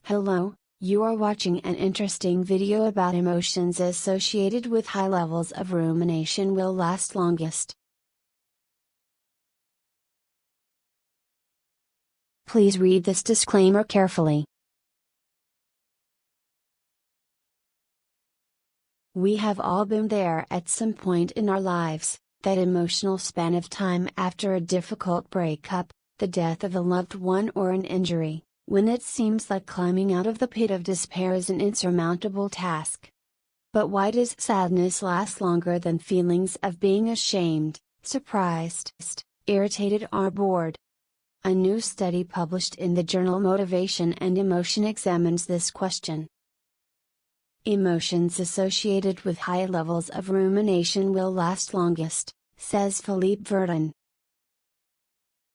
Hello, you are watching an interesting video about emotions associated with high levels of rumination will last longest. Please read this disclaimer carefully. We have all been there at some point in our lives, that emotional span of time after a difficult breakup, the death of a loved one or an injury, when it seems like climbing out of the pit of despair is an insurmountable task. But why does sadness last longer than feelings of being ashamed, surprised, irritated or bored? A new study published in the journal Motivation and Emotion examines this question. Emotions associated with high levels of rumination will last longest, says Philippe Verdun.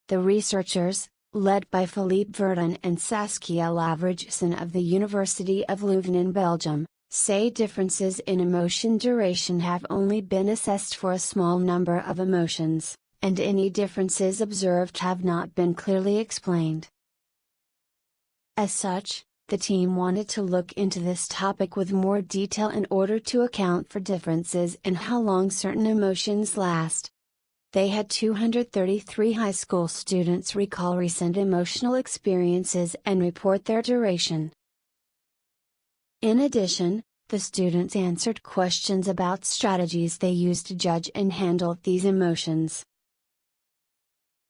The researchers, led by Philippe Verdun and Saskia Lavergeson of the University of Leuven in Belgium, say differences in emotion duration have only been assessed for a small number of emotions, and any differences observed have not been clearly explained. As such, the team wanted to look into this topic with more detail in order to account for differences in how long certain emotions last. They had 233 high school students recall recent emotional experiences and report their duration. In addition, the students answered questions about strategies they used to judge and handle these emotions.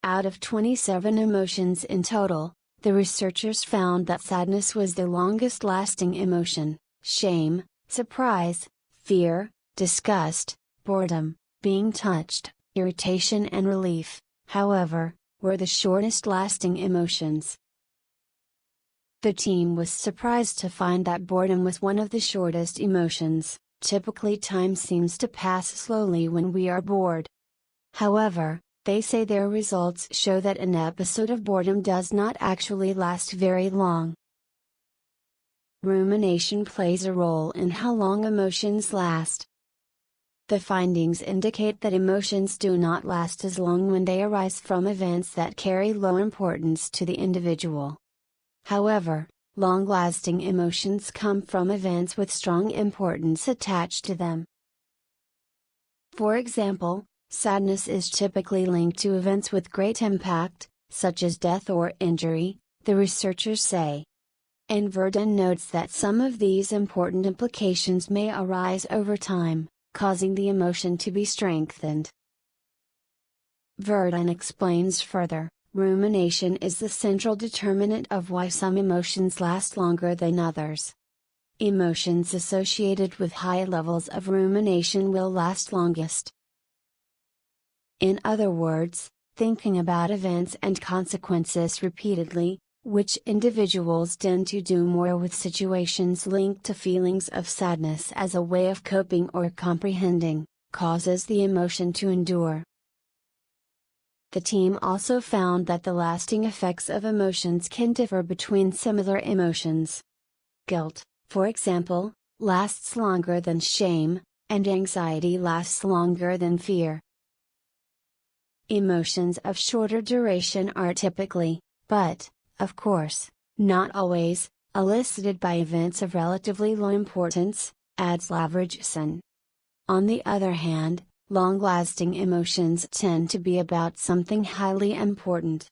Out of 27 emotions in total, the researchers found that sadness was the longest lasting emotion, shame, surprise, fear, disgust, boredom, being touched, irritation and relief, however, were the shortest lasting emotions. The team was surprised to find that boredom was one of the shortest emotions. Typically, time seems to pass slowly when we are bored. However, they say their results show that an episode of boredom does not actually last very long. Rumination plays a role in how long emotions last. The findings indicate that emotions do not last as long when they arise from events that carry low importance to the individual. However, long-lasting emotions come from events with strong importance attached to them. For example, sadness is typically linked to events with great impact, such as death or injury, the researchers say. And Verdun notes that some of these important implications may arise over time, causing the emotion to be strengthened. Verdun explains further, rumination is the central determinant of why some emotions last longer than others. Emotions associated with high levels of rumination will last longest. In other words, thinking about events and consequences repeatedly, which individuals tend to do more with situations linked to feelings of sadness as a way of coping or comprehending, causes the emotion to endure. The team also found that the lasting effects of emotions can differ between similar emotions. Guilt, for example, lasts longer than shame, and anxiety lasts longer than fear. Emotions of shorter duration are typically, but, of course, not always, elicited by events of relatively low importance, adds Lavergeson. On the other hand, long-lasting emotions tend to be about something highly important.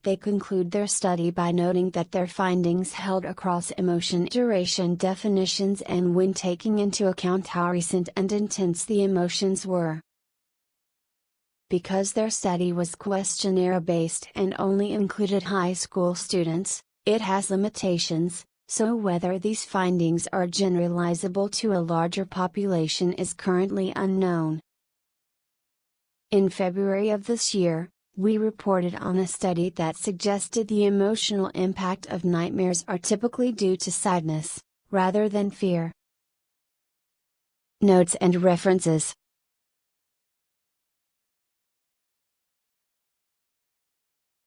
They conclude their study by noting that their findings held across emotion duration definitions and when taking into account how recent and intense the emotions were. Because their study was questionnaire-based and only included high school students, it has limitations, so whether these findings are generalizable to a larger population is currently unknown. In February of this year, we reported on a study that suggested the emotional impact of nightmares are typically due to sadness, rather than fear. Notes and references.